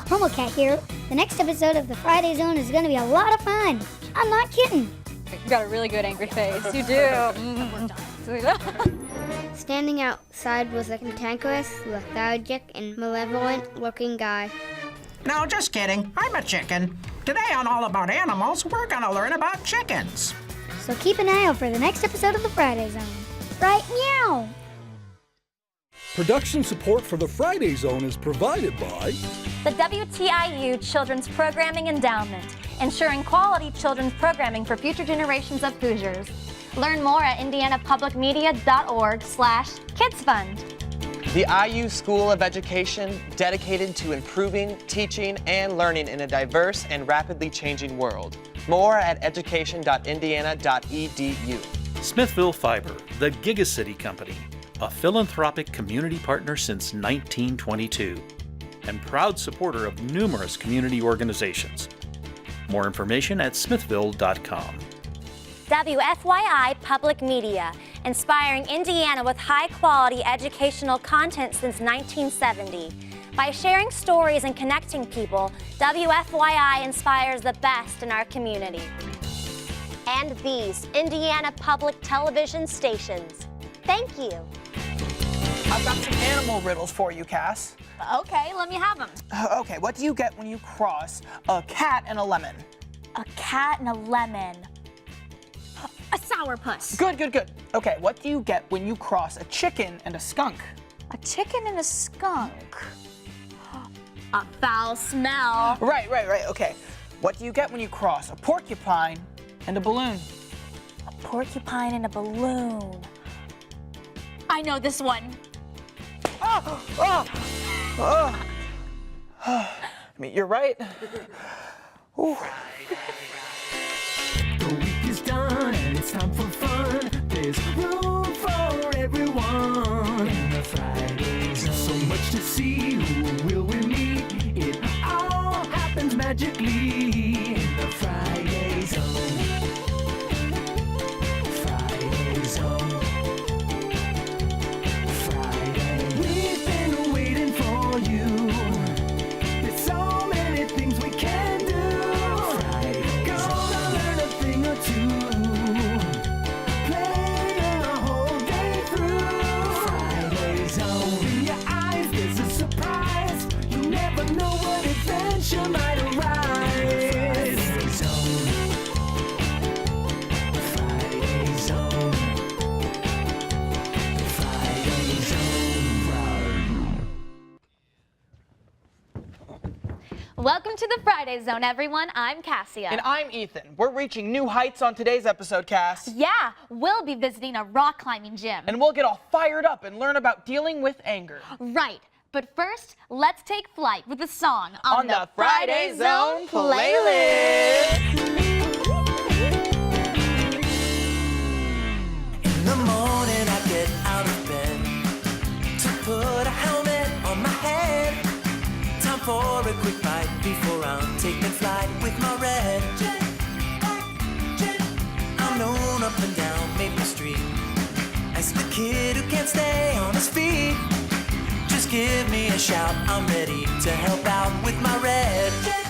Promocat here. The next episode of the Friday Zone is going to be a lot of fun. I'm not kidding. You got a really good angry face. You do. Standing outside was a cantankerous, lethargic, and malevolent-looking guy. No, just kidding. I'm a chicken. Today on All About Animals, we're gonna learn about chickens. So keep an eye out for the next episode of the Friday Zone. Right, meow! Production support for the Friday Zone is provided by the WTIU Children's Programming Endowment, ensuring quality children's programming for future generations of Hoosiers. Learn more at indianapublicmedia.org/kidsfund. The IU School of Education, dedicated to improving, teaching, and learning in a diverse and rapidly changing world. More at education.indiana.edu. Smithville Fiber, the Gigacity Company, a philanthropic community partner since 1922, and proud supporter of numerous community organizations. More information at smithville.com. WFYI Public Media, inspiring Indiana with high-quality educational content since 1970. By sharing stories and connecting people, WFYI inspires the best in our community. And these Indiana Public Television stations. Thank you. I've got some animal riddles for you, Cass. Okay, let me have them. Okay, what do you get when you cross a cat and a lemon? A cat and a lemon. A sourpuss. Good. Okay, what do you get when you cross a chicken and a skunk? A chicken and a skunk. A foul smell. Right. Okay, what do you get when you cross a porcupine and a balloon? A porcupine and a balloon. I know this one. I mean, you're right. Ooh. The week is done and it's time for fun. There's room for everyone in the Friday Zone. So much to see, who will we meet? It all happens magically in the Friday Zone. Friday Zone. Friday. We've been waiting for you. There's so many things we can do. Friday. Gonna learn a thing or two. Playing the whole day through. Friday Zone. In your eyes, there's a surprise. You never know what adventure might arise. Friday Zone. Friday Zone. Friday Zone. Welcome to the Friday Zone, everyone. I'm Cassia. And I'm Ethan. We're reaching new heights on today's episode, Cass. Yeah, we'll be visiting a rock climbing gym. And we'll get all fired up and learn about dealing with anger. Right. But first, let's take flight with a song On the Friday Zone playlist. In the morning I get out of bed to put a helmet on my head. Time for a quick bite before I'm taking flight with my red jet. I'm known up and down Maple Street as the kid who can't stay on his feet. Just give me a shout, I'm ready to help out with my red jet.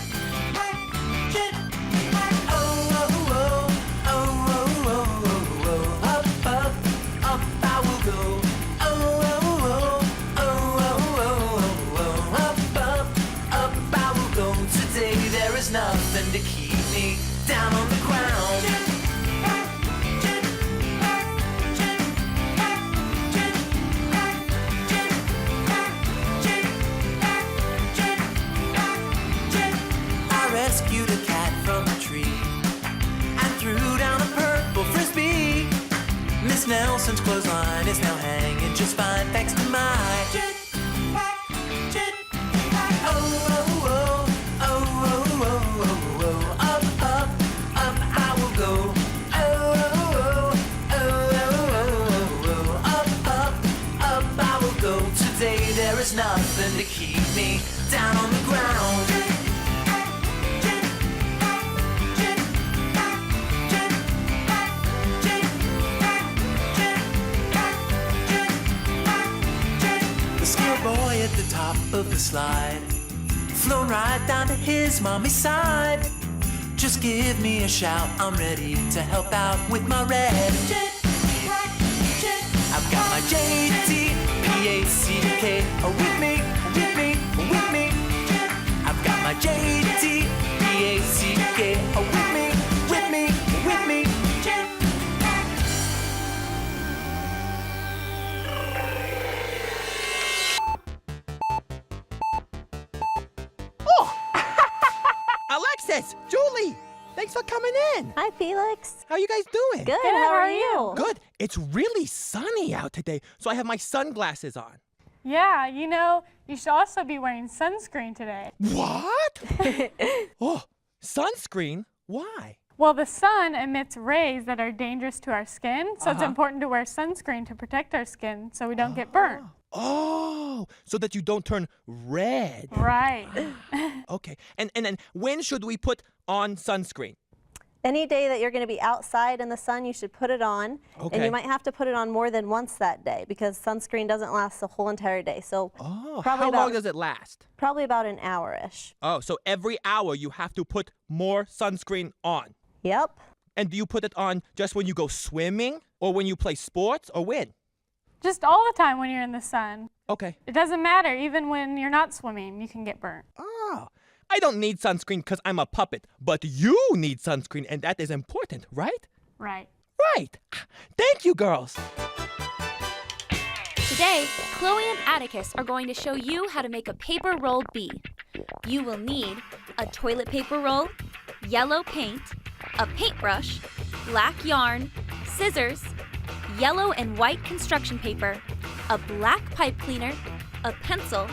Nothing to keep me down on the ground. I rescued a cat from a tree and threw down a purple frisbee. Miss Nelson's clothesline is now hanging just fine thanks to my jet. There's nothing to keep me down on the ground. The skilled boy at the top of the slide flown right down to his mommy's side. Just give me a shout, I'm ready to help out with my red jet. I've got my JTPACK with me, with me, with me. I've got my JTPACK with me, with me, with me. Alexis, Julie, thanks for coming in. Hi, Felix. How you guys doing? Good. How are you? Good. It's really sunny out today, so I have my sunglasses on. Yeah, you know, you should also be wearing sunscreen today. What? Oh, sunscreen? Why? Well, the sun emits rays that are dangerous to our skin, so it's important to wear sunscreen to protect our skin so we don't get burnt. Oh, so that you don't turn red. Right. Okay. And then when should we put on sunscreen? Any day that you're going to be outside in the sun, you should put it on. Okay. And you might have to put it on more than once that day because sunscreen doesn't last the whole entire day. So How long does it last? Probably about an hour-ish. Oh, so every hour you have to put more sunscreen on. Yep. And do you put it on just when you go swimming or when you play sports or when? Just all the time when you're in the sun. Okay. It doesn't matter, even when you're not swimming, you can get burnt. Oh, I don't need sunscreen because I'm a puppet, but you need sunscreen and that is important, right? Right. Right. Thank you, girls. Today, Chloe and Atticus are going to show you how to make a paper roll bee. You will need a toilet paper roll, yellow paint, a paintbrush, black yarn, scissors, yellow and white construction paper, a black pipe cleaner, a pencil,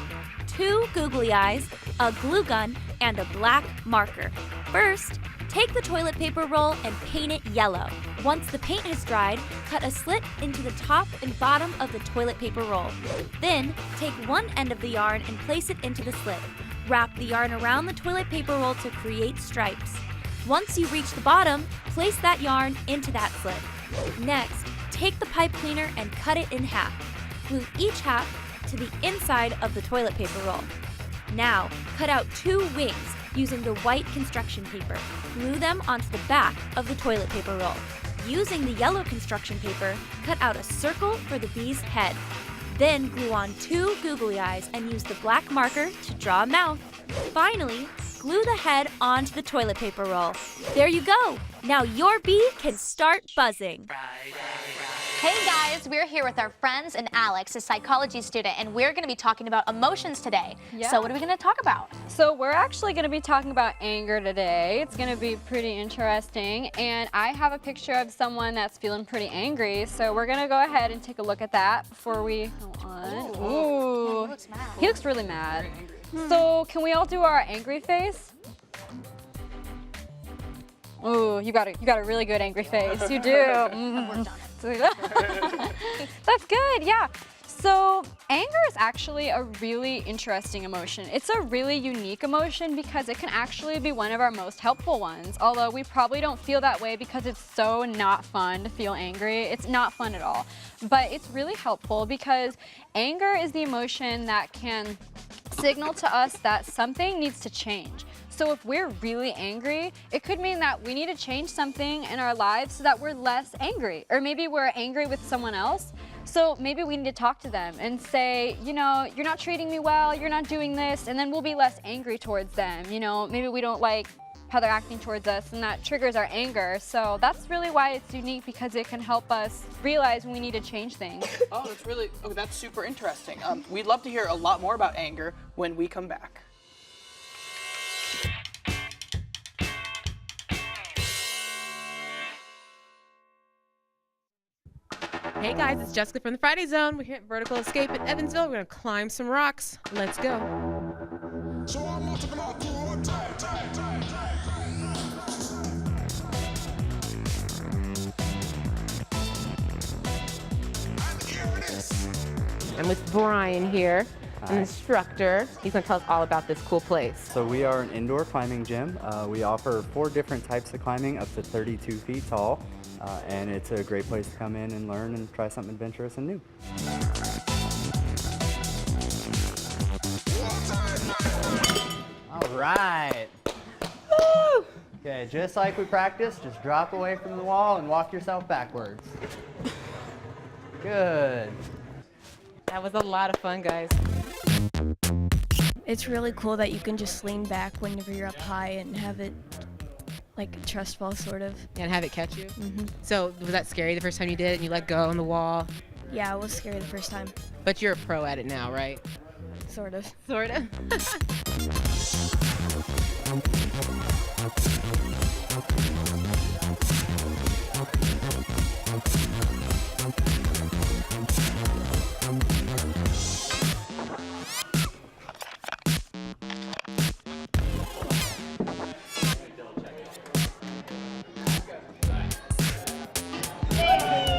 2 googly eyes, a glue gun, and a black marker. First, take the toilet paper roll and paint it yellow. Once the paint has dried, cut a slit into the top and bottom of the toilet paper roll. Then, take one end of the yarn and place it into the slit. Wrap the yarn around the toilet paper roll to create stripes. Once you reach the bottom, place that yarn into that slit. Next, take the pipe cleaner and cut it in half. Glue each half to the inside of the toilet paper roll. Now, cut out 2 wings using the white construction paper. Glue them onto the back of the toilet paper roll. Using the yellow construction paper, cut out a circle for the bee's head. Then glue on 2 googly eyes and use the black marker to draw a mouth. Finally, glue the head onto the toilet paper roll. There you go! Now your bee can start buzzing. Hey guys, we're here with our friends and Alex, a psychology student, and we're going to be talking about emotions today. Yeah. So what are we going to talk about? So we're actually going to be talking about anger today. It's going to be pretty interesting, and I have a picture of someone that's feeling pretty angry, so we're going to go ahead and take a look at that before we go on. Ooh. He looks mad. He looks really mad. So can we all do our angry face? Ooh, you got a really good angry face. You do. That's good, yeah. So anger is actually a really interesting emotion. It's a really unique emotion because it can actually be one of our most helpful ones. Although we probably don't feel that way because it's so not fun to feel angry. It's not fun at all. But it's really helpful because anger is the emotion that can signal to us that something needs to change. So if we're really angry, it could mean that we need to change something in our lives so that we're less angry. Or maybe we're angry with someone else. So maybe we need to talk to them and say, you know, you're not treating me well, you're not doing this, and then we'll be less angry towards them. You know, maybe we don't like how they're acting towards us and that triggers our anger. So that's really why it's unique, because it can help us realize when we need to change things. That's super interesting. We'd love to hear a lot more about anger when we come back. Hey guys, it's Jessica from the Friday Zone. We're here at Vertical Escape in Evansville. We're gonna climb some rocks. Let's go. I'm with Brian here, an instructor. He's gonna tell us all about this cool place. So we are an indoor climbing gym. We offer 4 different types of climbing up to 32 feet tall. And it's a great place to come in and learn and try something adventurous and new. right. Woo! Okay, just like we practiced, just drop away from the wall and walk yourself backwards. Good. That was a lot of fun, guys. It's really cool that you can just lean back whenever you're up high and have it like a trust fall, sort of. And have it catch you? Mm-hmm. So was that scary the first time you did it and you let go on the wall? Yeah, it was scary the first time. But you're a pro at it now, right? Sort of. Sort of.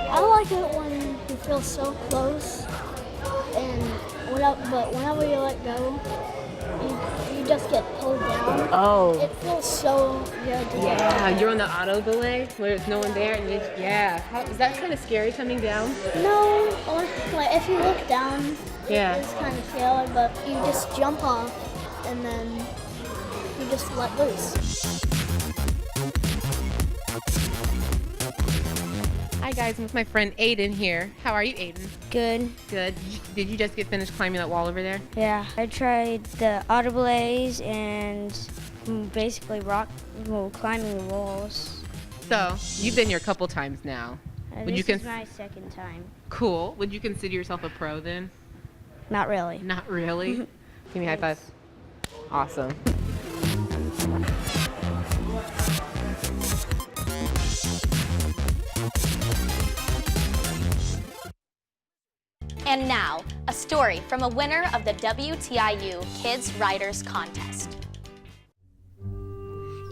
I like it when you feel so close, but whenever you let go, you just get pulled down. Oh. It feels so good. Yeah, you're on the auto belay where there's no one there, and is that kind of scary coming down? No, like if you look down, Yeah. it's kind of scary, but you just jump off and then you just let loose. Hi guys, I'm with my friend Aiden here. How are you, Aiden? Good. Good. Did you just get finished climbing that wall over there? Yeah, I tried the auto blaze and basically climbing the walls. So, you've been here a couple times now. This is my second time. Cool. Would you consider yourself a pro then? Not really. Not really? Give me a high five. Awesome. And now, a story from a winner of the WTIU Kids Writers Contest.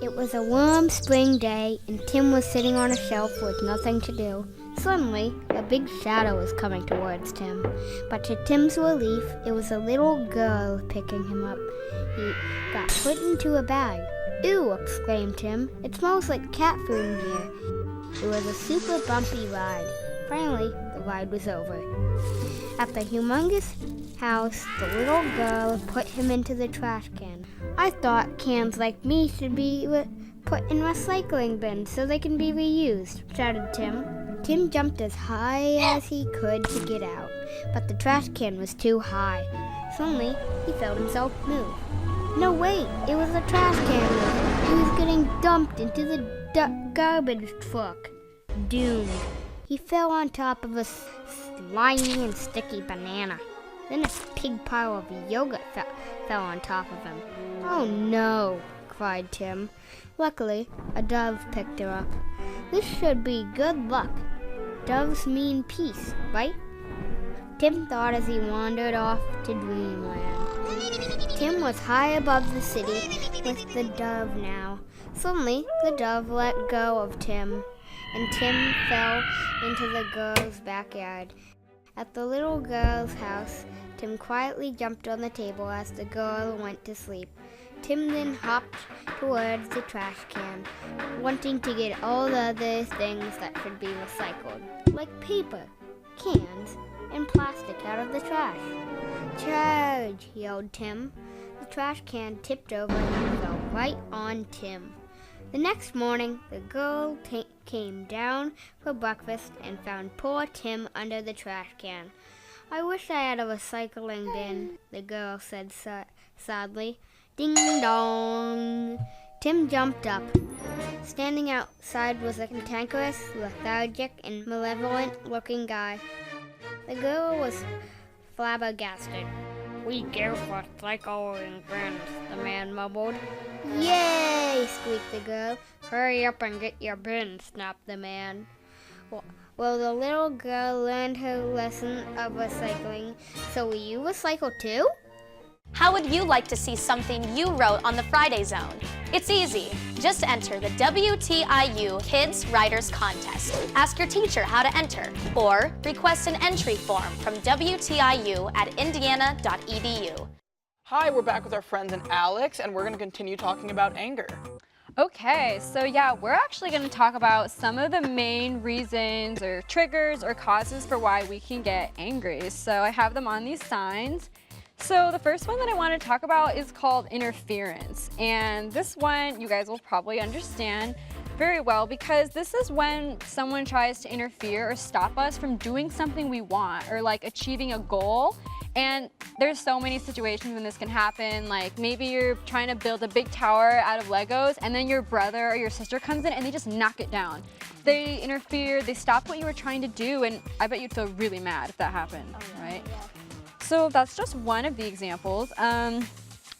It was a warm spring day, and Tim was sitting on a shelf with nothing to do. Suddenly, a big shadow was coming towards Tim. But to Tim's relief, it was a little girl picking him up. He got put into a bag. "Ew," exclaimed Tim. "It smells like cat food in here." It was a super bumpy ride. Finally, the ride was over. At the humongous house, the little girl put him into the trash can. "I thought cans like me should be put in recycling bins so they can be reused," shouted Tim. Tim jumped as high as he could to get out, but the trash can was too high. Suddenly, he felt himself move. No, wait, it was a trash can. He was getting dumped into the garbage truck. Doomed. He fell on top of a slimy and sticky banana. Then a big pile of yogurt fell on top of him. "Oh no," cried Tim. Luckily, a dove picked her up. "This should be good luck. Doves mean peace, right?" Tim thought as he wandered off to dreamland. Tim was high above the city with the dove now. Suddenly, the dove let go of Tim, and Tim fell into the girl's backyard. At the little girl's house, Tim quietly jumped on the table as the girl went to sleep. Tim then hopped towards the trash can, wanting to get all the other things that could be recycled, like paper, cans, and plastic out of the trash. "Charge!" yelled Tim. The trash can tipped over and fell right on Tim. The next morning, the girl came down for breakfast and found poor Tim under the trash can. "I wish I had a recycling bin," the girl said sadly. Ding dong! Tim jumped up. Standing outside was a cantankerous, lethargic, and malevolent-looking guy. The girl was flabbergasted. "We give recycling bins," the man mumbled. "Yay!" squeaked the girl. "Hurry up and get your bin," snapped the man. Well, the little girl learned her lesson of recycling. So will you recycle too? How would you like to see something you wrote on the Friday Zone? It's easy. Just enter the WTIU Kids Writers Contest. Ask your teacher how to enter, or request an entry form from WTIU@indiana.edu. Hi, we're back with our friends and Alex, and we're going to continue talking about anger. Okay, so yeah, we're actually going to talk about some of the main reasons or triggers or causes for why we can get angry. So I have them on these signs. So the first one that I want to talk about is called interference. And this one you guys will probably understand very well because this is when someone tries to interfere or stop us from doing something we want or like achieving a goal. And there's so many situations when this can happen. Like maybe you're trying to build a big tower out of Legos and then your brother or your sister comes in and they just knock it down. They interfere, they stop what you were trying to do, and I bet you'd feel really mad if that happened, right? Yeah. So that's just one of the examples.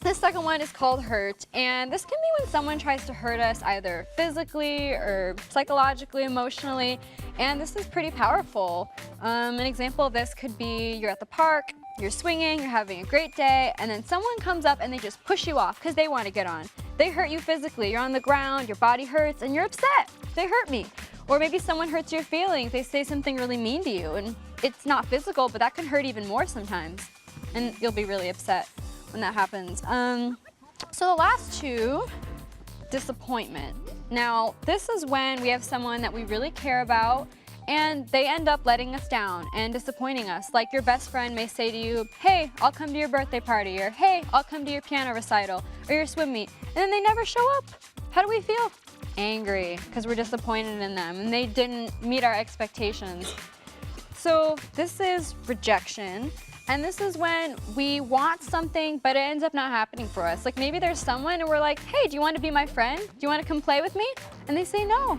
This second one is called hurt, and this can be when someone tries to hurt us either physically or psychologically, emotionally, and this is pretty powerful. An example of this could be you're at the park, you're swinging, you're having a great day, and then someone comes up and they just push you off because they want to get on. They hurt you physically, you're on the ground, your body hurts, and you're upset. They hurt me. Or maybe someone hurts your feelings, they say something really mean to you, and it's not physical, but that can hurt even more sometimes, and you'll be really upset when that happens. So the last two, disappointment. Now, this is when we have someone that we really care about and they end up letting us down and disappointing us. Like your best friend may say to you, hey, I'll come to your birthday party, or hey, I'll come to your piano recital, or your swim meet, and then they never show up. How do we feel? Angry, because we're disappointed in them and they didn't meet our expectations. So this is rejection. And this is when we want something, but it ends up not happening for us. Like maybe there's someone and we're like, hey, do you want to be my friend? Do you want to come play with me? And they say no.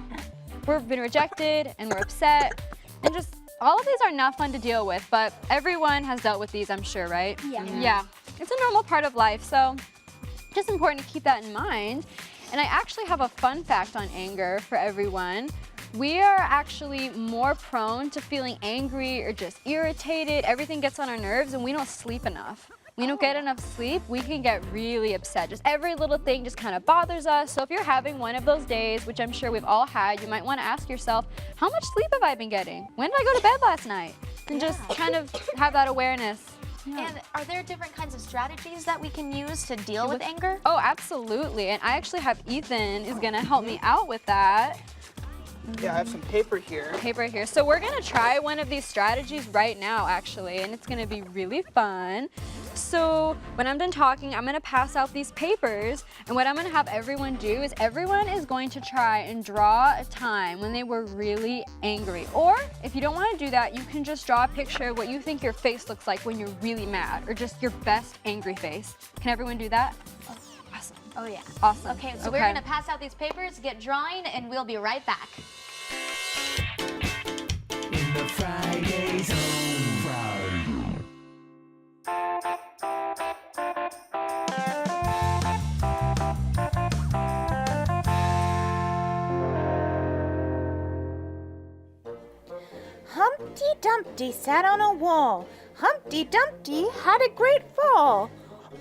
We've been rejected and we're upset. And just all of these are not fun to deal with, but everyone has dealt with these, I'm sure, right? Yeah. It's a normal part of life, so just important to keep that in mind. And I actually have a fun fact on anger for everyone. We are actually more prone to feeling angry or just irritated. Everything gets on our nerves and we don't sleep enough. We don't get enough sleep, we can get really upset. Just every little thing just kind of bothers us. So if you're having one of those days, which I'm sure we've all had, you might want to ask yourself, how much sleep have I been getting? When did I go to bed last night? And just kind of have that awareness. And are there different kinds of strategies that we can use to deal with anger? Oh, absolutely. And I actually have Ethan is gonna help me out with that. Yeah, I have some paper here. So we're gonna try one of these strategies right now, actually, and it's gonna be really fun. So when I'm done talking, I'm gonna pass out these papers, and what I'm gonna have everyone do is everyone is going to try and draw a time when they were really angry. Or if you don't wanna do that, you can just draw a picture of what you think your face looks like when you're really mad, or just your best angry face. Can everyone do that? Awesome. Oh yeah. Awesome. Okay, so we're gonna pass out these papers, get drawing, and we'll be right back. In the Friday Zone. Humpty Dumpty sat on a wall. Humpty Dumpty had a great fall.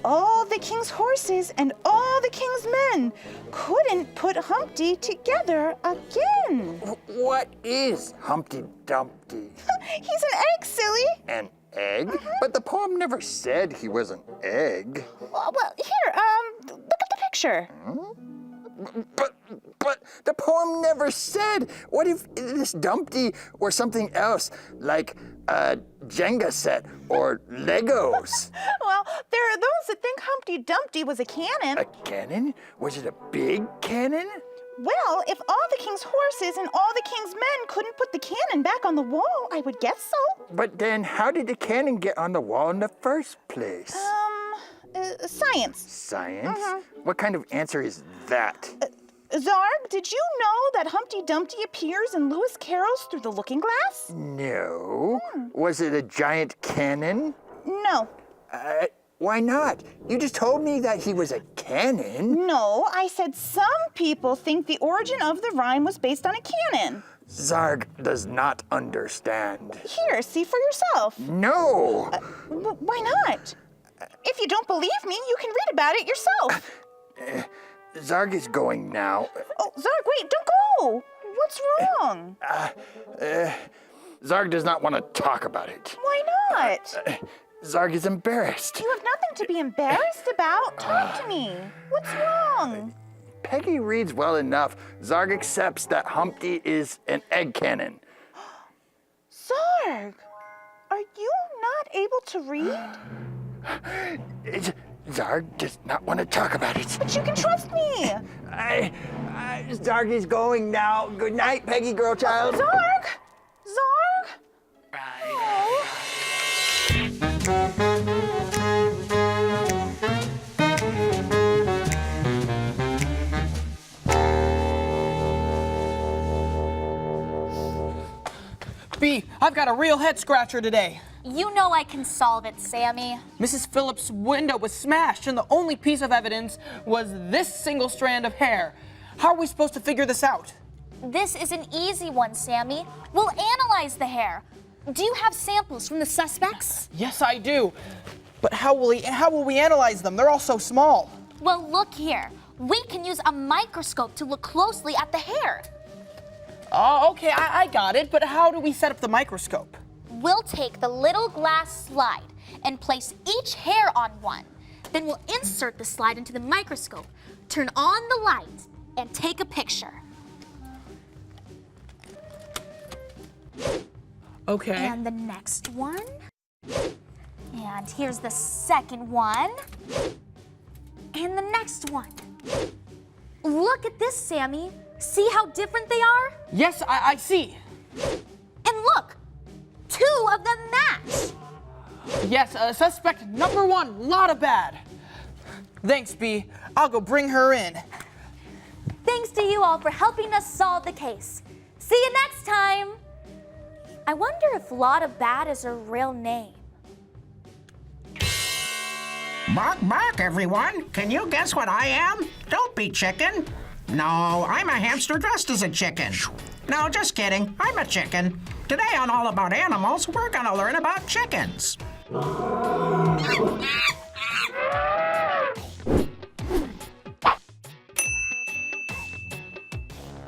All the king's horses and all the king's men couldn't put Humpty together again. What is Humpty Dumpty? He's an egg, silly. An egg? But the poem never said he was an egg. Well, here, look at the picture. But the poem never said. What if this Dumpty or something else, like a Jenga set or Legos? Well, there are those that think Humpty Dumpty was a cannon. A cannon? Was it a big cannon? Well, if all the king's horses and all the king's men couldn't put the cannon back on the wall, I would guess so. But then how did the cannon get on the wall in the first place? Science. Science? What kind of answer is that? Zarg, did you know that Humpty Dumpty appears in Lewis Carroll's Through the Looking Glass? No. Was it a giant cannon? No. Why not? You just told me that he was a cannon. No, I said some people think the origin of the rhyme was based on a cannon. Zarg does not understand. Here, see for yourself. No! Why not? If you don't believe me, you can read about it yourself. Zarg is going now. Oh, Zarg, wait, don't go! What's wrong? Zarg does not want to talk about it. Why not? Zarg is embarrassed. You have nothing to be embarrassed about. Talk to me. What's wrong? Peggy reads well enough. Zarg accepts that Humpty is an egg cannon. Zarg, are you not able to read? Zarg does not want to talk about it. But you can trust me. Zargy's going now. Good night, Peggy girl child. Zarg? Zarg? B, I've got a real head scratcher today. You know I can solve it, Sammy. Mrs. Phillips' window was smashed, and the only piece of evidence was this single strand of hair. How are we supposed to figure this out? This is an easy one, Sammy. We'll analyze the hair. Do you have samples from the suspects? Yes, I do. But how will we analyze them? They're all so small. Well, look here. We can use a microscope to look closely at the hair. Oh, okay, I got it. But how do we set up the microscope? We'll take the little glass slide and place each hair on one. Then we'll insert the slide into the microscope, turn on the light, and take a picture. Okay. And the next one. And here's the second one. And the next one. Look at this, Sammy. See how different they are? Yes, I see. And look, 2 of them match. Yes, suspect number 1, lot of bad. Thanks, B. I'll go bring her in. Thanks to you all for helping us solve the case. See you next time. I wonder if Lotta Bad is her real name. Bark, bark, everyone. Can you guess what I am? Don't be chicken. No, I'm a hamster dressed as a chicken. No, just kidding. I'm a chicken. Today on All About Animals, we're gonna learn about chickens.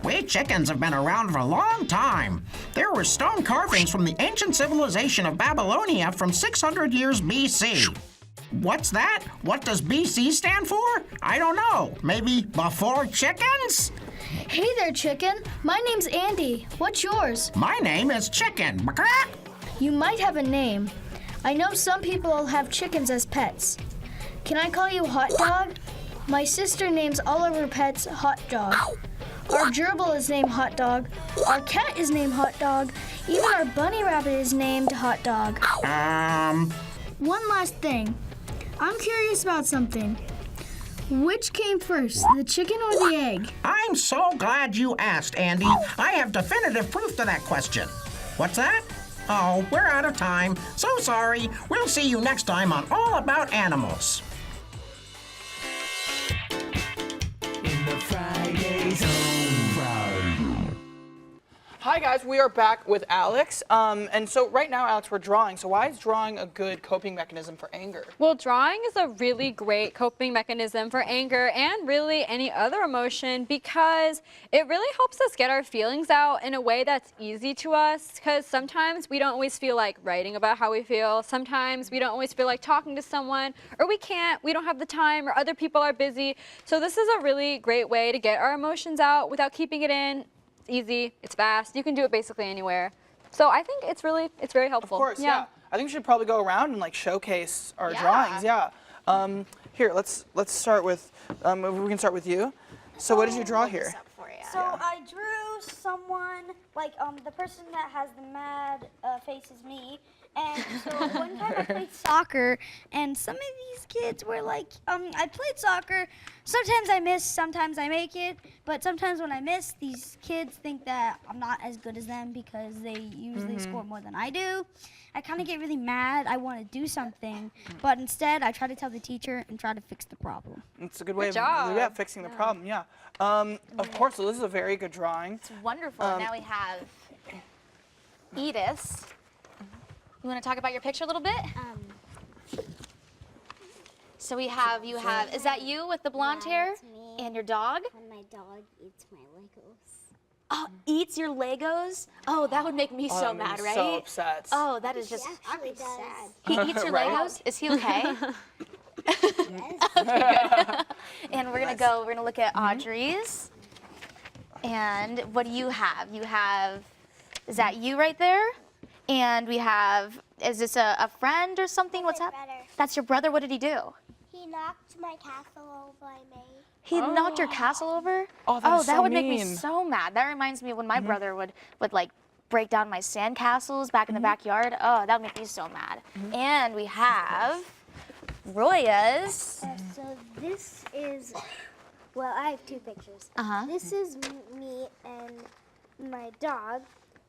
We chickens have been around for a long time. There were stone carvings from the ancient civilization of Babylonia from 600 years BC. What's that? What does BC stand for? I don't know. Maybe before chickens? Hey there, chicken. My name's Andy. What's yours? My name is Chicken. You might have a name. I know some people have chickens as pets. Can I call you Hot Dog? My sister names all of her pets Hot Dog. Our gerbil is named Hot Dog. Our cat is named Hot Dog. Even our bunny rabbit is named Hot Dog. One last thing. I'm curious about something. Which came first, the chicken or the egg? I'm so glad you asked, Andy. I have definitive proof to that question. What's that? Oh, we're out of time. So sorry. We'll see you next time on All About Animals. In the Friday Zone. Hi guys, we are back with Alex. And so right now, Alex, we're drawing. So why is drawing a good coping mechanism for anger? Well, drawing is a really great coping mechanism for anger and really any other emotion because it really helps us get our feelings out in a way that's easy to us, because sometimes we don't always feel like writing about how we feel. Sometimes we don't always feel like talking to someone, or we don't have the time, or other people are busy. So this is a really great way to get our emotions out without keeping it in. Easy, it's fast, you can do it basically anywhere. So I think it's very helpful. Of course, yeah. I think we should probably go around and like showcase our drawings, yeah. Here, let's start with, we can start with you. So what did you draw here? So I drew someone, like the person that has the mad face is me. And so one time I played soccer, and some of these kids were like, I played soccer. Sometimes I miss, sometimes I make it. But sometimes when I miss, these kids think that I'm not as good as them because they usually score more than I do. I kind of get really mad. I want to do something, but instead I try to tell the teacher and try to fix the problem. It's a good way of fixing the problem, yeah. Of course, so this is a very good drawing. It's wonderful. Now we have Edith. You want to talk about your picture a little bit? So you have, is that you with the blonde hair? And your dog? And my dog eats my Legos. Oh, eats your Legos? Oh, that would make me so mad, right? So upset. Oh, that is just Actually sad. He eats your Legos? Is he okay? And we're gonna look at Audrey's. And what do you have? You have, is that you right there? And we have, is this a friend or something? What's up? That's your brother. What did he do? He knocked my castle over I made. He knocked your castle over? Oh, that is so would make me mean. so mad. That reminds me of when my brother would like break down my sand castles back in the backyard. Oh, that would make me so mad. And we have Roya's. So this is, well, I have two pictures. This is me and my dog.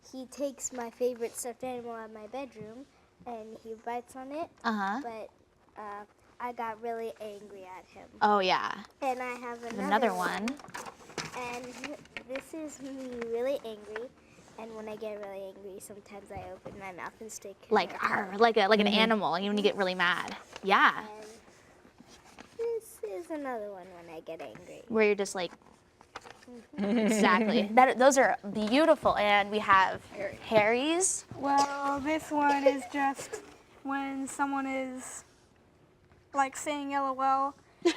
He takes my favorite stuffed animal out of my bedroom and he bites on it. But I got really angry at him. Oh, yeah. And I have Another one. And this is me really angry. And when I get really angry, sometimes I open my mouth and stick. Like an animal, when you get really mad. Yeah. And this is another one when I get angry. Where you're just like, exactly. Those are beautiful. And we have Harry's. Well, this one is just when someone is like saying LOL is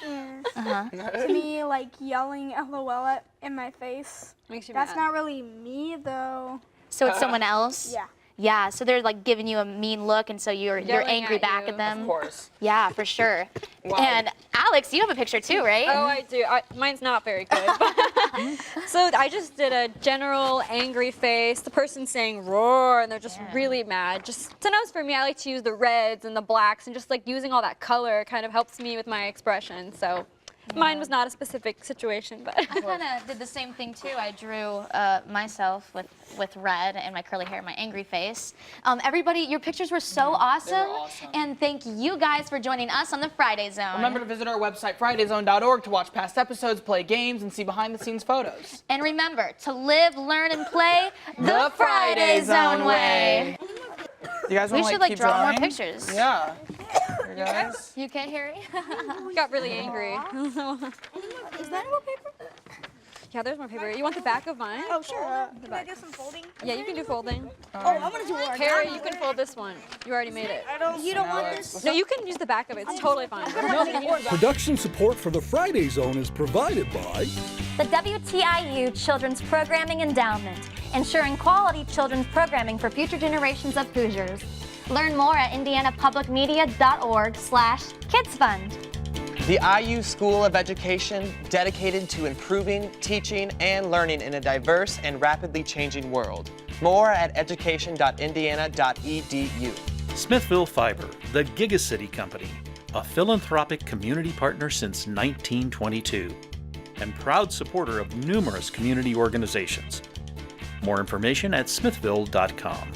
to me like yelling LOL in my face. Makes you That's mad. not really me though. So it's someone else? Yeah. Yeah, so they're like giving you a mean look, and so you're Yelling angry at back you. at them. Of course. Yeah, for sure. Wow. And Alex, you have a picture too, right? Oh, I do. Mine's not very good. So I just did a general angry face. The person's saying roar, and they're just really mad. Just sometimes for me, I like to use the reds and the blacks, and just like using all that color kind of helps me with my expression. So mine was not a specific situation, but I kind of did the same thing too. I drew myself with red and my curly hair and my angry face. Everybody, your pictures were so awesome. And thank you guys for joining us on the Friday Zone. Remember to visit our website, FridayZone.org, to watch past episodes, play games, and see behind-the-scenes photos. And remember, to live, learn, and play the Friday Zone way. You guys We want to should like keep draw drawing? more pictures. Yeah. Here, guys. You okay, Harry? got really angry. Is that more paper? Yeah, there's more paper. You want the back of mine? Oh, sure. Can I do some folding? Yeah, you can do folding. Oh, I'm gonna do origami. Harry, you can fold this one. You already made it. You don't want this? No, you can use the back of it. It's totally fine. Production support for the Friday Zone is provided by The WTIU Children's Programming Endowment, ensuring quality children's programming for future generations of Hoosiers. Learn more at indianapublicmedia.org/kidsfund. The IU School of Education, dedicated to improving, teaching, and learning in a diverse and rapidly changing world. More at education.indiana.edu. Smithville Fiber, the Gigacity Company, a philanthropic community partner since 1922, and proud supporter of numerous community organizations. More information at smithville.com.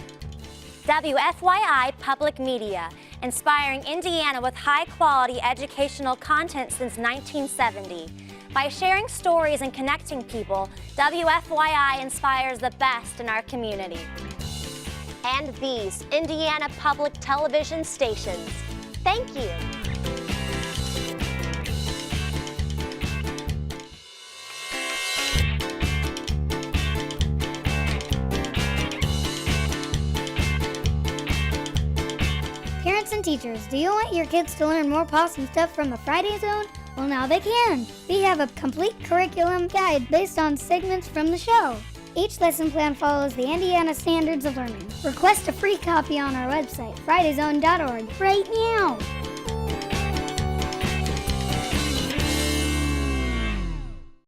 WFYI Public Media, inspiring Indiana with high-quality educational content since 1970. By sharing stories and connecting people, WFYI inspires the best in our community. And these Indiana Public Television stations. Thank you. Parents and teachers, do you want your kids to learn more awesome stuff from the Friday Zone? Well, now they can. We have a complete curriculum guide based on segments from the show. Each lesson plan follows the Indiana Standards of Learning. Request a free copy on our website, FridayZone.org, right now.